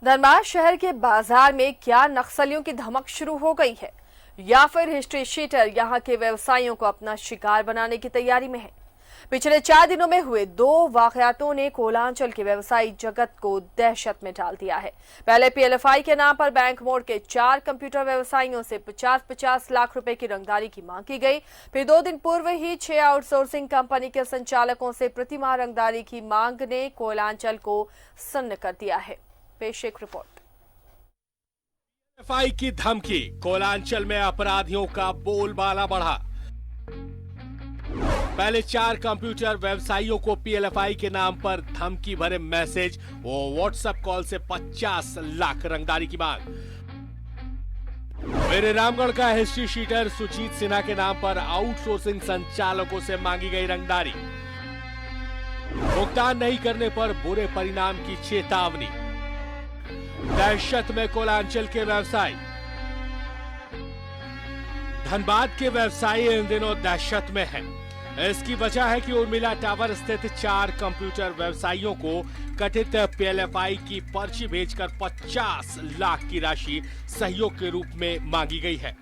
धनबाद शहर के बाजार में क्या नक्सलियों की धमक शुरू हो गई है या फिर हिस्ट्री शीटर यहां के व्यवसायियों को अपना शिकार बनाने की तैयारी में है। पिछले 4 दिनों में हुए 2 वाकयातों ने कोलांचल के व्यवसायिक जगत को दहशत में डाल दिया है। पहले पीएलएफआई के नाम पर बैंक मोड़ के 4 कंप्यूटर व्यवसायियों से 50-50 लाख रुपए की रंगदारी की मांग की गई। फिर 2 दिन पूर्व ही 6 आउटसोर्सिंग कंपनी के संचालकों से प्रतिमाह रंगदारी की मांग ने कोलांचल को सन्न कर दिया है। पेश एक रिपोर्ट। पीएलएफआई की धमकी, कोलांचल में अपराधियों का बोलबाला बढ़ा। पहले 4 कंप्यूटर व्यवसायियों को पीएलएफआई के नाम पर धमकी भरे मैसेज वो व्हाट्सएप कॉल से 50 लाख रंगदारी की मांग। मेरे रामगढ़ का हिस्ट्री शीटर सुजीत सिन्हा के नाम पर आउटसोर्सिंग संचालकों से मांगी गई रंगदारी। भुगतान नहीं करने पर बुरे परिणाम की चेतावनी। दहशत में कोलांचल के व्यवसायी। धनबाद के व्यवसायी इन दिनों दहशत में हैं। इसकी वजह है कि उर्मिला टावर स्थित 4 कंप्यूटर व्यवसायियों को कथित पीएलएफआई की पर्ची भेजकर 50 लाख की राशि सहयोग के रूप में मांगी गई है।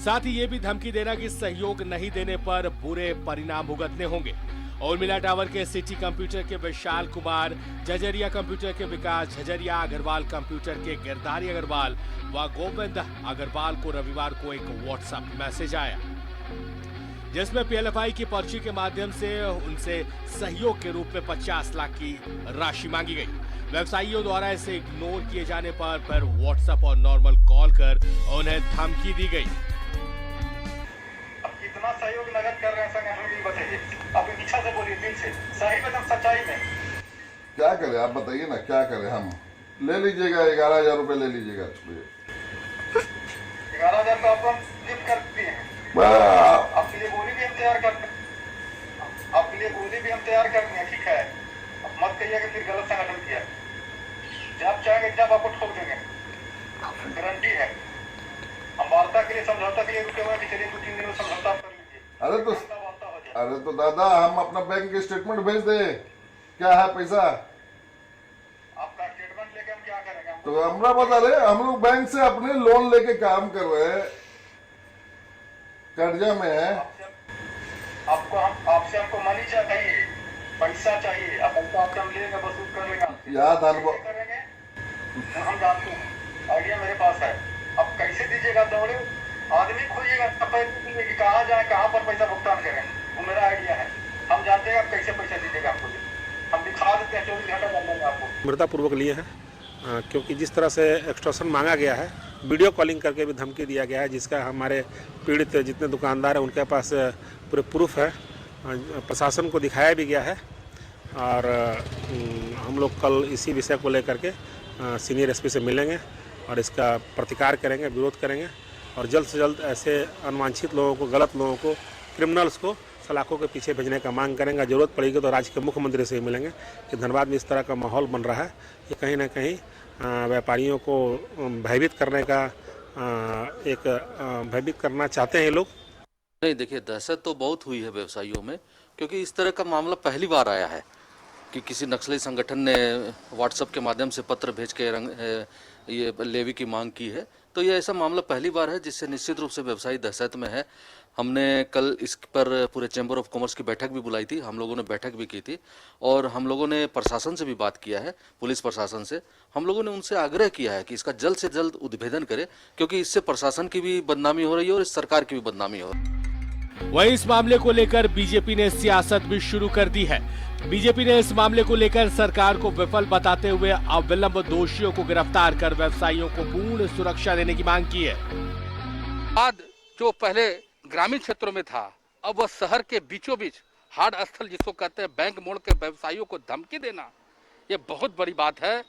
साथ ही ये भी धमकी देना कि सहयोग नहीं देने पर बुरे परिणाम भुगतने होंगे। उर्मिला टावर के सिटी कंप्यूटर के विशाल कुमार, झझरिया कंप्यूटर के विकास झझरिया, अग्रवाल कंप्यूटर के गिरधारी अग्रवाल व गोविंद अग्रवाल को रविवार को एक व्हाट्सएप मैसेज आया जिसमें पीएलएफआई की पर्ची के माध्यम से उनसे सहयोग के रूप में 50 लाख की राशि मांगी गई। व्यवसायियों द्वारा इसे इग्नोर किए जाने पर फिर व्हाट्सएप और नॉर्मल कॉल कर उन्हें धमकी दी गई। अब कितना सहयोग नगद कर रहे हैं संगठन भी बताइए। अपनी इच्छा से बोलिए, दिल से, सही में, सच्चाई में। क्या करें आप बताइए ना, क्या करें? हम ले लीजिएगा 11,000 रुपए ले लीजिएगा। 11,000 तो आप गिफ्ट कर दिए हैं। आपके लिए गोली भी हम तैयार करते हैं। आपके लिए गोली भी हम तैयार करते हैं, ठीक है। अब मत कहिए कि फिर गलत संगठन किया। जब चाहेंगे जब आपको ठोक देंगे, गारंटी है। हम वार्ता के लिए, समझौता के लिए रुके हुए हैं कि चलिए 2-3 दिन में समझौता कर लीजिए। अरे तो दादा हम अपना बैंक के स्टेटमेंट भेज दे, क्या है पैसा? आपका स्टेटमेंट लेके हम क्या करेंगे? तो हमरा बता रहे, हम लोग बैंक से अपने लोन लेके काम कर रहे हैं, कर्जा में है। आपसे हमको मनी चाहिए, पैसा चाहिए। अब पैसा आपसे हम लेंगे, वसूल कर लेंगे। याद करेंगे, हम जानते हैं, आइडिया मेरे पास है। अब कैसे दीजिएगा? दौड़े आदमी खोजिएगा, पैसे कहाँ जाए, कहाँ पर पैसा भुगतान करें, वो मेरा आइडिया है। हम जानते हैं आप कैसे पैसा दीजिएगा हमको। हम दिखा देते हैं, 24 घंटा कर देंगे आपको। मृदापूर्वक लिए हैं क्योंकि जिस तरह से एक्सटॉर्शन मांगा गया है, वीडियो कॉलिंग करके भी धमकी दिया गया है, जिसका हमारे पीड़ित जितने दुकानदार हैं उनके पास पूरे प्रूफ है। प्रशासन को दिखाया भी गया है और हम लोग कल इसी विषय को लेकर के सीनियर एसपी से मिलेंगे और इसका प्रतिकार करेंगे, विरोध करेंगे और जल्द से जल्द ऐसे अनवांछित लोगों को, गलत लोगों को, क्रिमिनल्स को सलाखों के पीछे भेजने का मांग करेंगे। जरूरत पड़ेगी तो राज्य के मुख्यमंत्री से ही मिलेंगे कि धनबाद में इस तरह का माहौल बन रहा है। ये कहीं ना कहीं व्यापारियों को भयभीत करने का भयभीत करना चाहते हैं ये लोग। नहीं, देखिए, दहशत तो बहुत हुई है व्यवसायियों में, क्योंकि इस तरह का मामला पहली बार आया है कि किसी नक्सली संगठन ने व्हाट्सएप के माध्यम से पत्र भेज के ये लेवी की मांग की है। तो ये ऐसा मामला पहली बार है जिससे निश्चित रूप से व्यवसायी दहशत में है। हमने कल इस पर पूरे चैम्बर ऑफ कॉमर्स की बैठक भी बुलाई थी, हम लोगों ने बैठक भी की थी और हम लोगों ने प्रशासन से भी बात किया है, पुलिस प्रशासन से। हम लोगों ने उनसे आग्रह किया है कि इसका जल्द से जल्द उद्भेदन करे, क्योंकि इससे प्रशासन की भी बदनामी हो रही है और इस सरकार की भी बदनामी हो रही है। वहीं इस मामले को लेकर बीजेपी ने सियासत भी शुरू कर दी है। बीजेपी ने इस मामले को लेकर सरकार को विफल बताते हुए अविलंब दोषियों को गिरफ्तार कर व्यवसायियों को पूर्ण सुरक्षा देने की मांग की है। आज जो पहले ग्रामीण क्षेत्रों में था, अब वह शहर के बीचों बीच हाट स्थल जिसको कहते हैं बैंक मोड़ के व्यवसायियों को धमकी देना, ये बहुत बड़ी बात है।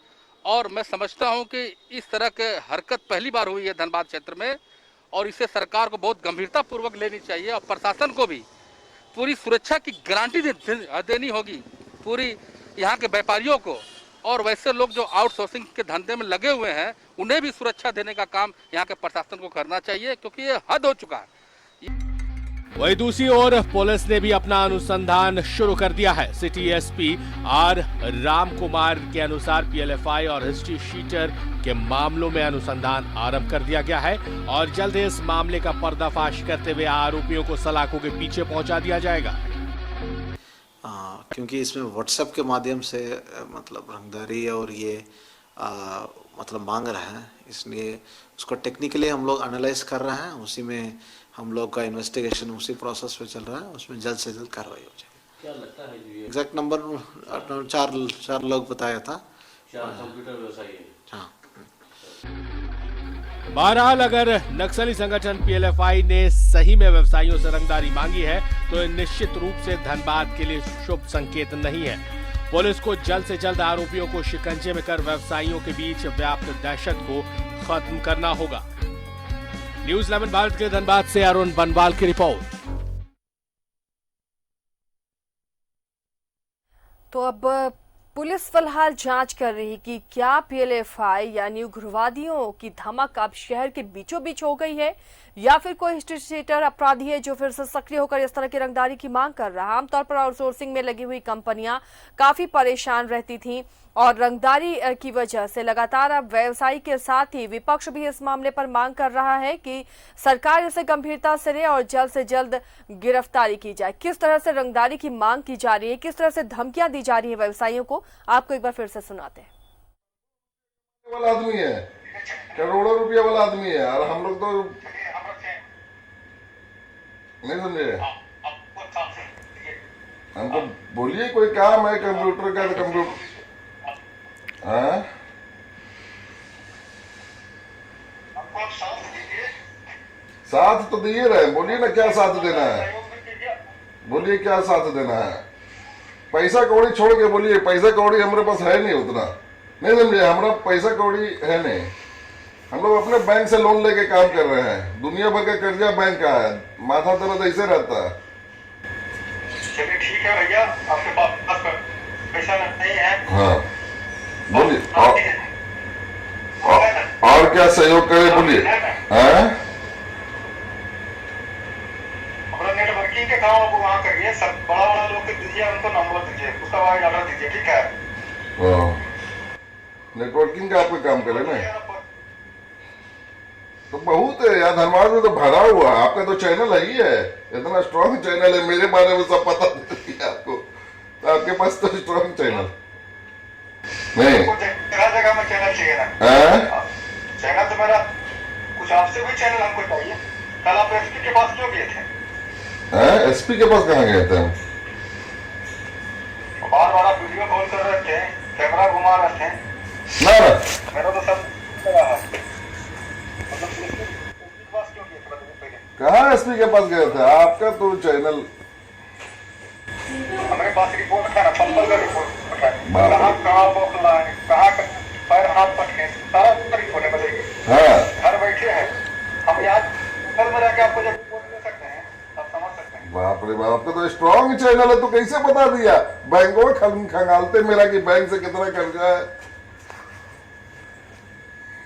और मैं समझता हूं कि इस तरह के हरकत पहली बार हुई है धनबाद क्षेत्र में और इसे सरकार को बहुत गंभीरता पूर्वक लेनी चाहिए और प्रशासन को भी पूरी सुरक्षा की गारंटी देनी होगी पूरी यहाँ के व्यापारियों को। और वैसे लोग जो आउटसोर्सिंग के धंधे में लगे हुए हैं उन्हें भी सुरक्षा देने का काम यहाँ के प्रशासन को करना चाहिए, क्योंकि ये हद हो चुका है। वहीं दूसरी ओर पुलिस ने भी अपना अनुसंधान शुरू कर दिया है। City SP R Ram Kumar के अनुसार पीएलएफआई और हिस्ट्री शीटर के मामलों में अनुसंधान आरंभ कर दिया गया है और जल्द ही इस मामले का पर्दाफाश करते हुए आरोपियों को सलाखों के पीछे पहुंचा दिया जाएगा। क्योंकि इसमें व्हाट्सएप के माध्यम से मतलब रंगदारी और ये मतलब मांग रहे हैं, इसलिए उसको टेक्निकली हम लोग एनालाइज कर रहे हैं। उसी में हम लोग का इन्वेस्टिगेशन उसी प्रोसेस पे चल रहा है, उसमें जल्द से जल्द कार्रवाई हो जाएगी। क्या लगता है जी, एग्जैक्ट नंबर चार लोग बताया था। 4 कंप्यूटर व्यवसायी हैं। हाँ। बहरहाल अगर नक्सली संगठन पीएलएफआई ने सही में व्यवसायियों से रंगदारी मांगी है तो निश्चित रूप से धनबाद के लिए शुभ संकेत नहीं है। पुलिस को जल्द से जल्द आरोपियों को शिकंजे में कर व्यवसायियों के बीच व्याप्त दहशत को खत्म करना होगा। न्यूज़ 11 भारत के धनबाद से अरुण बनवाल की रिपोर्ट। तो अब पुलिस फिलहाल जांच कर रही कि क्या पीएलएफआई यानी उग्रवादियों की धमक अब शहर के बीचों बीच हो गई है या फिर कोई हिस्ट्रीशीटर अपराधी है जो फिर से सक्रिय होकर इस तरह की रंगदारी की मांग कर रहा है। आमतौर पर आउटसोर्सिंग में लगी हुई कंपनियां काफी परेशान रहती थीं और रंगदारी की वजह से लगातार अब व्यवसायी के साथ ही विपक्ष भी इस मामले पर मांग कर रहा है कि सरकार इसे गंभीरता से ले और जल्द से जल्द गिरफ्तारी की जाए। किस तरह से रंगदारी की मांग की जा रही है, किस तरह से धमकियां दी जा रही है व्यवसायियों को, आपको एक बार फिर से सुनाते हैं। वाला आदमी है, करोड़ों रुपया वाला आदमी है और हम लोग तो नहीं समझे। हमको बोलिए कोई काम है कंप्यूटर का, तो कंप्यूटर साथ तो दिए रहे। बोलिए ना क्या साथ देना है, बोलिए क्या साथ देना है। पैसा कौड़ी छोड़ के बोलिए, पैसा कौड़ी हमारे पास है नहीं उतना, नहीं समझे। हमारा पैसा कौड़ी है नहीं, हम लोग अपने बैंक से लोन लेके काम कर रहे हैं। दुनिया भर का कर्जा बैंक का है, माथा दर्द ऐसे रहता है। चलिए ठीक है भैया, आपके पास पैसा नहीं है। हाँ बोलिए, और क्या सहयोग करे बोलिए। अपना नेटवर्किंग के काम आप वहाँ करिए, सब बड़ा बड़ा लोग के दीजिए, उनको नंबर दीजिए, उसका वाइड ऑर्डर दीजिए, ठीक है। नेटवर्किंग का आपको काम करे ना, तो बहुत है यार। धनबाद में तो भरा हुआ, आपका तो चैनल है ही है, इतना स्ट्रॉन्ग चैनल है, मेरे बारे में सब पता है आपको, तो आपके पास तो स्ट्रॉन्ग चैनल नहीं। जगह जगह में चैनल चाहिए ना, चैनल तो मेरा कुछ आपसे भी चैनल हमको चाहिए। कल आप एसपी के पास क्यों गए थे? एसपी के पास कहाँ गए थे हम? बार बार आप वीडियो कॉल कर रहे थे, कैमरा घुमा रहे थे ना, मेरा तो सब कहाँ एसपी के पास गए थे? आपका तो चैनल, हमारे पास रिपोर्ट है ना, पंपल का रिपोर्ट है, कहाँ बोखला है, कहाँ पैर हाथ पटके, सारा रिपोर्ट है, बताइए। हाँ घर बैठे हैं हम, यहाँ घर में रहकर आपको जब रिपोर्ट दे सकते हैं, आप समझ सकते हैं। बाप रे बाप, आपका तो स्ट्रॉन्ग चैनल है, तो कैसे बता दिया? बैंकों में खंगालते मेरा कि बैंक से कितना कर्जा है।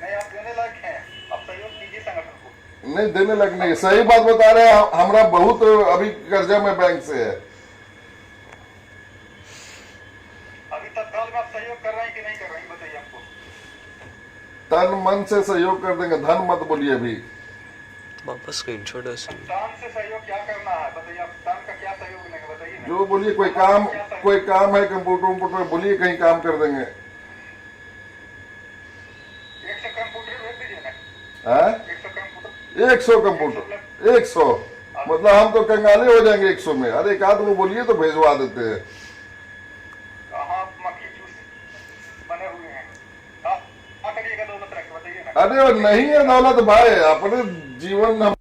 नहीं, आप देने लायक हैं, आप सहयोग कीजिए संगठन को। नहीं देने लग नहीं, सही बात बता रहे हैं। हमारा बहुत अभी कर्जा में बैंक से है। अभी तत्काल में आप सहयोग कर रहे हैं कि नहीं कर रहे हैं, बताइए हमको। तन मन से सहयोग कर देंगे, धन मत बोलिए अभी। वापस स्क्रीनशॉट है। तन से सहयोग क्या करना है बताइए, आप तन का क्या सहयोग लेंगे बताइए ना। जो बोलिए, कोई काम है कंप्यूटर बोलिए, कहीं काम कर देंगे। 100 कंप्यूटर भेज दीजिए ना। 100 कंप्यूटर 100 मतलब हम तो कंगाले हो जाएंगे 100 में। अरे एक आध को बोलिए तो भेजवा देते हैं। कहाँ मक्खी चूस बने हुए हैं, क्या करिएगा दौलत रख के बताइए ना। अरे नहीं है दौलत भाई, अपने जीवन हम।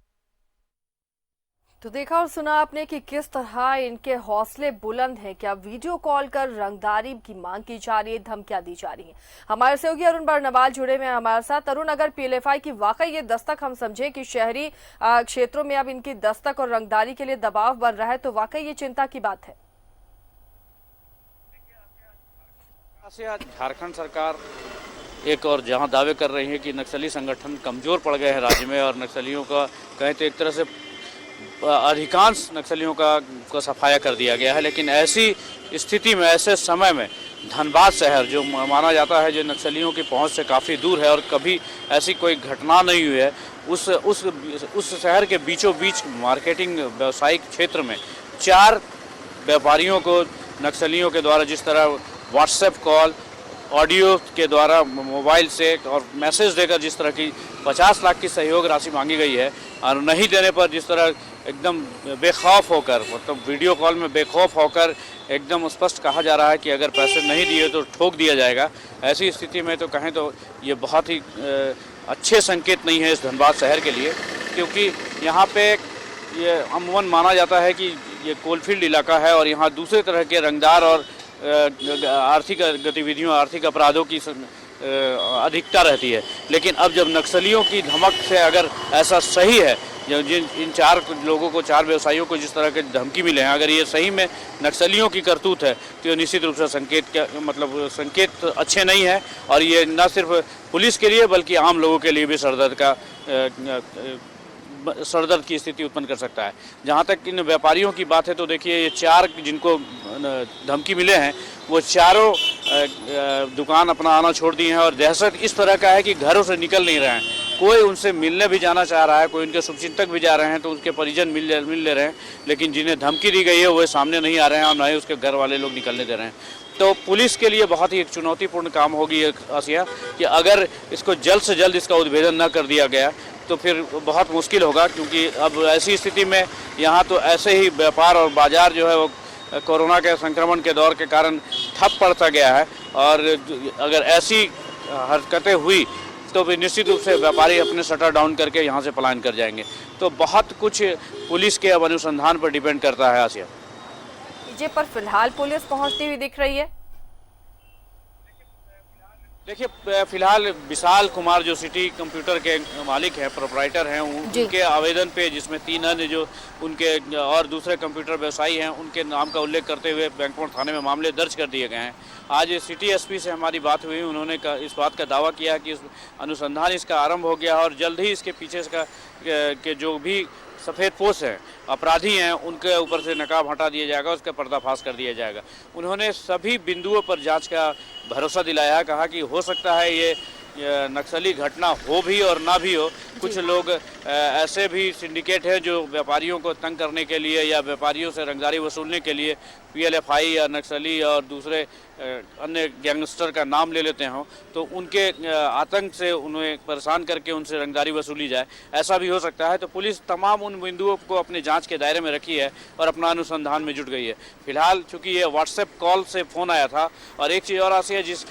तो देखा और सुना आपने कि किस तरह इनके हौसले बुलंद हैं। क्या वीडियो कॉल कर रंगदारी की मांग की जा रही है, धमकियां दी जा रही हैं। हमारे सहयोगी अरुण बरनवाल जुड़े हुए हैं हमारे साथ। अरुण, अगर पीएलएफआई की वाकई ये दस्तक हम समझे कि शहरी क्षेत्रों में अब इनकी दस्तक और रंगदारी के लिए दबाव बन रहा है, तो वाकई ये चिंता की बात है। झारखंड सरकार एक और जहां दावे कर रही है कि नक्सली संगठन कमज़ोर पड़ गए हैं राज्य में और नक्सलियों का कहें तो एक तरह से अधिकांश नक्सलियों का सफाया कर दिया गया है। लेकिन ऐसी स्थिति में, ऐसे समय में धनबाद शहर जो माना जाता है जो नक्सलियों की पहुंच से काफ़ी दूर है और कभी ऐसी कोई घटना नहीं हुई है, उस शहर के बीचों बीच मार्केटिंग व्यावसायिक क्षेत्र में 4 व्यापारियों को नक्सलियों के द्वारा जिस तरह व्हाट्सएप कॉल, ऑडियो के द्वारा मोबाइल से और मैसेज देकर जिस तरह की 50 लाख की सहयोग राशि मांगी गई है और नहीं देने पर जिस तरह एकदम बेखौफ होकर, मतलब वीडियो कॉल में बेखौफ होकर एकदम स्पष्ट कहा जा रहा है कि अगर पैसे नहीं दिए तो ठोक दिया जाएगा। ऐसी स्थिति में तो कहें तो ये बहुत ही अच्छे संकेत नहीं है इस धनबाद शहर के लिए, क्योंकि यहाँ पे ये अमूमन माना जाता है कि ये कोलफील्ड इलाका है और यहाँ दूसरे तरह के रंगदार और आर्थिक गतिविधियों, आर्थिक अपराधों की अधिकता रहती है। लेकिन अब जब नक्सलियों की धमक से अगर ऐसा सही है, इन 4 लोगों को, 4 व्यवसायियों को जिस तरह के धमकी मिले हैं, अगर ये सही में नक्सलियों की करतूत है तो ये निश्चित रूप से संकेत अच्छे नहीं है और ये न सिर्फ पुलिस के लिए बल्कि आम लोगों के लिए भी सरदर्द की स्थिति उत्पन्न कर सकता है। जहाँ तक इन व्यापारियों की बात है तो देखिए ये 4 जिनको धमकी मिले हैं वो चारों दुकान अपना आना छोड़ दिए हैं और दहशत इस तरह का है कि घरों से निकल नहीं रहे हैं। कोई उनसे मिलने भी जाना चाह रहा है, कोई उनके शुभचिंतक भी जा रहे हैं तो उनके परिजन मिल ले रहे हैं, लेकिन जिन्हें धमकी दी गई है वो सामने नहीं आ रहे हैं और न ही उसके घर वाले लोग निकलने दे रहे हैं। तो पुलिस के लिए बहुत ही एक चुनौतीपूर्ण काम होगी आसिया कि अगर इसको जल्द से जल्द इसका उद्भेदन न कर दिया गया तो फिर बहुत मुश्किल होगा, क्योंकि अब ऐसी स्थिति में यहाँ तो ऐसे ही व्यापार और बाज़ार जो है वो कोरोना के संक्रमण के दौर के कारण ठप पड़ता गया है और अगर ऐसी हरकतें हुई तो फिर निश्चित रूप से व्यापारी अपने शटर डाउन करके यहाँ से पलायन कर जाएंगे। तो बहुत कुछ पुलिस के अब अनुसंधान पर डिपेंड करता है आसिया। डीजे पर फिलहाल पुलिस पहुंचती हुई दिख रही है। देखिए फिलहाल विशाल कुमार जो सिटी कंप्यूटर के मालिक हैं, प्रोप्राइटर हैं, उनके आवेदन पे जिसमें 3 अन्य जो उनके और दूसरे कंप्यूटर व्यवसायी हैं उनके नाम का उल्लेख करते हुए बैंकमोड़ थाने में मामले दर्ज कर दिए गए हैं। आज सिटी एसपी से हमारी बात हुई, उन्होंने इस बात का दावा किया कि अनुसंधान इसका आरंभ हो गया और जल्द ही इसके पीछे के जो भी सफ़ेद पोश हैं, अपराधी हैं, उनके ऊपर से नकाब हटा दिया जाएगा, उसका पर्दाफाश कर दिया जाएगा। उन्होंने सभी बिंदुओं पर जांच का भरोसा दिलाया, कहा कि हो सकता है ये नक्सली घटना हो भी और ना भी हो। कुछ लोग ऐसे भी सिंडिकेट हैं जो व्यापारियों को तंग करने के लिए या व्यापारियों से रंगदारी वसूलने के लिए पीएलएफआई या नक्सली और दूसरे अन्य गैंगस्टर का नाम ले लेते हों, तो उनके आतंक से उन्हें परेशान करके उनसे रंगदारी वसूली जाए, ऐसा भी हो सकता है। तो पुलिस तमाम उन बिंदुओं को अपने जांच के दायरे में रखी है और अपना अनुसंधान में जुट गई है। फिलहाल चूँकि ये व्हाट्सएप कॉल से फ़ोन आया था और एक चीज़ और ऐसी है, जिस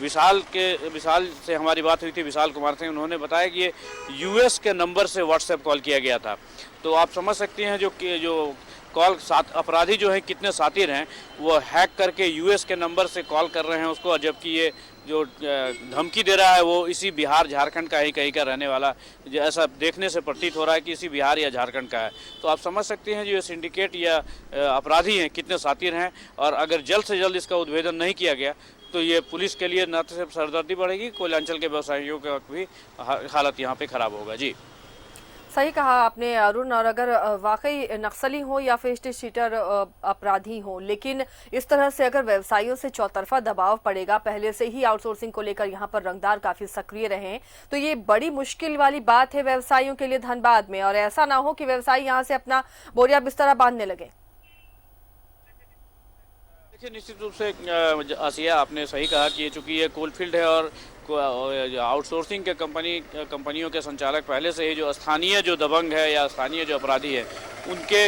विशाल से हमारी बात हुई थी, विशाल कुमार से, उन्होंने बताया कि ये यूएस के नंबर से व्हाट्सएप कॉल किया गया था। तो आप समझ सकते हैं जो कॉल अपराधी जो है कितने शातिर हैं, वो हैक करके यूएस के नंबर से कॉल कर रहे हैं उसको, जबकि ये जो धमकी दे रहा है वो इसी बिहार झारखंड का ही कहीं का रहने वाला, ऐसा देखने से प्रतीत हो रहा है कि इसी बिहार या झारखंड का है। तो आप समझ सकते हैं जो ये सिंडिकेट या अपराधी हैं कितने शातिर हैं, और अगर जल्द से जल्द इसका उद्भेदन नहीं किया गया तो ये पुलिस के लिए न सिर्फ सरदर्दी बढ़ेगी, कोयलांचल के व्यवसायियों का भी हालत यहाँ पे खराब होगा। जी सही कहा आपने अरुण। और अगर वाकई नक्सली हो या फिर स्ट्रीट शीटर अपराधी हो, लेकिन इस तरह से अगर व्यवसायियों से चौतरफा दबाव पड़ेगा, पहले से ही आउटसोर्सिंग को लेकर यहाँ पर रंगदार काफी सक्रिय रहे, तो ये बड़ी मुश्किल वाली बात है व्यवसायियों के लिए धनबाद में। और ऐसा ना हो कि व्यवसायी यहाँ से अपना बोरिया बिस्तरा बांधने लगे। देखिए निश्चित रूप से आसिया आपने सही कहा कि चूँकि ये कोलफील्ड है और आउटसोर्सिंग के कंपनियों के संचालक पहले से ही जो स्थानीय जो दबंग है या स्थानीय जो अपराधी है उनके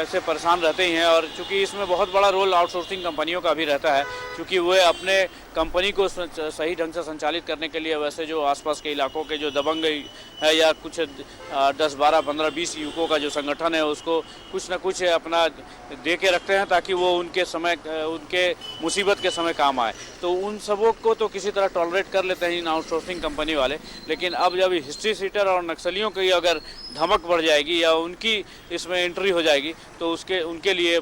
से परेशान रहते ही हैं। और चूंकि इसमें बहुत बड़ा रोल आउटसोर्सिंग कंपनियों का भी रहता है, क्योंकि वे अपने कंपनी को सही ढंग से संचालित करने के लिए वैसे जो आसपास के इलाकों के जो दबंग है या कुछ 10, 12, 15, 20 युवकों का जो संगठन है उसको कुछ न कुछ अपना दे के रखते हैं ताकि वो उनके मुसीबत के समय काम आए। तो उन सबों को तो किसी तरह टॉलरेट कर लेते हैं इन आउटसोर्सिंग कंपनी वाले, लेकिन अब जब हिस्ट्री सीटर और नक्सलियों की अगर धमक बढ़ जाएगी या उनकी इसमें एंट्री हो जाएगी तो उनके लिए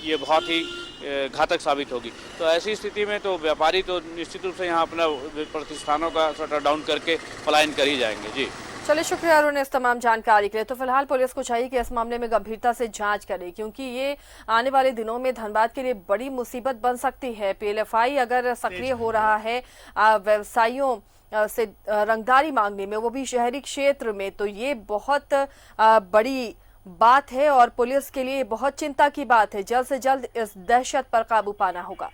ये बहुत ही घातक साबित होगी। तो ऐसी स्थिति में तो व्यापारी तो निश्चित रूप से यहाँ अपना प्रतिष्ठानों का शटर डाउन करके पलायन कर ही जाएंगे। जी चलिए, शुक्रिया अरुण इस तमाम जानकारी के लिए। तो फिलहाल पुलिस को चाहिए कि इस मामले में गंभीरता से जांच करे, क्योंकि ये आने वाले दिनों में धनबाद के लिए बड़ी मुसीबत बन सकती है। पीएलएफआई अगर सक्रिय हो रहा है व्यवसायियों से रंगदारी मांगने में, वो भी शहरी क्षेत्र में, तो ये बहुत बड़ी बात है और पुलिस के लिए बहुत चिंता की बात है। जल्द से जल्द इस दहशत पर काबू पाना होगा।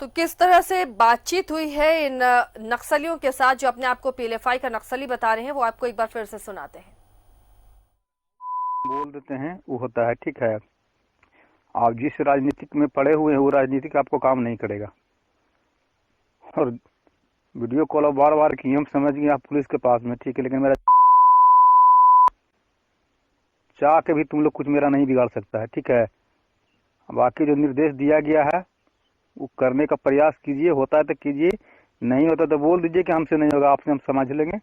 तो किस तरह से बातचीत हुई है इन नक्सलियों के साथ जो अपने आप को पीएलएफआई का नक्सली बता रहे हैं, वो आपको एक बार फिर से सुनाते हैं। बोल देते हैं वो होता है, ठीक है। आप जिस राजनीतिक में पड़े हुए हैं वो राजनीतिक आपको काम नहीं करेगा। और वीडियो कॉल बार बार की हम समझ गए आप पुलिस के पास में, ठीक है, लेकिन मेरा चाह के भी तुम लोग कुछ मेरा नहीं बिगाड़ सकता है, ठीक है। बाकी जो निर्देश दिया गया है वो करने का प्रयास कीजिए, होता है तो कीजिए, नहीं होता तो बोल दीजिए कि हमसे नहीं होगा, आपसे हम समझ लेंगे,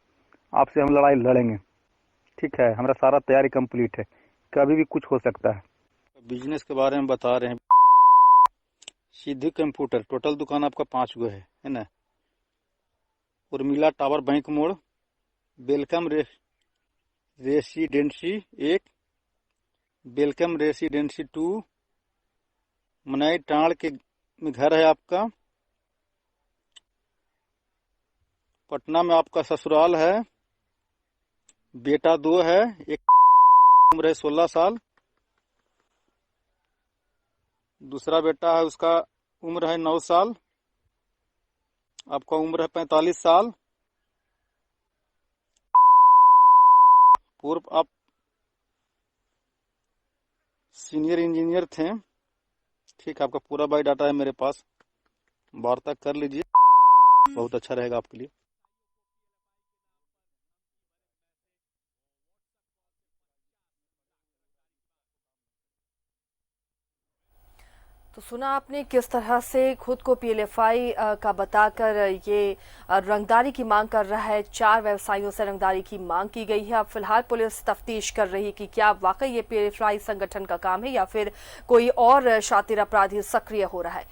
आपसे हम लड़ाई लड़ेंगे, ठीक है। हमारा सारा तैयारी कंप्लीट है, कभी भी कुछ हो सकता है। बिजनेस के बारे में बता रहे हैं। सिद्धि कंप्यूटर, टोटल दुकान आपका 5 गो है ना। उर्मिला टावर बैंक मोड़, वेलकम रेसिडेंसी 1, वेलकम रेसिडेंसी 2, मनाई टाड़ के में घर है आपका। पटना में आपका ससुराल है। बेटा 2 है, एक उम्र है 16 साल, दूसरा बेटा है उसका उम्र है 9 साल, आपका उम्र है 45 साल। पूर्व आप सीनियर इंजीनियर थे, ठीक, आपका पूरा बायोडाटा है मेरे पास, वार्ता कर लीजिए, बहुत अच्छा रहेगा आपके लिए। तो सुना आपने किस तरह से खुद को पीएलएफआई का बताकर ये रंगदारी की मांग कर रहा है। 4 व्यवसायियों से रंगदारी की मांग की गई है। अब फिलहाल पुलिस तफ्तीश कर रही है कि क्या वाकई ये पीएलएफआई संगठन का काम है या फिर कोई और शातिर अपराधी सक्रिय हो रहा है।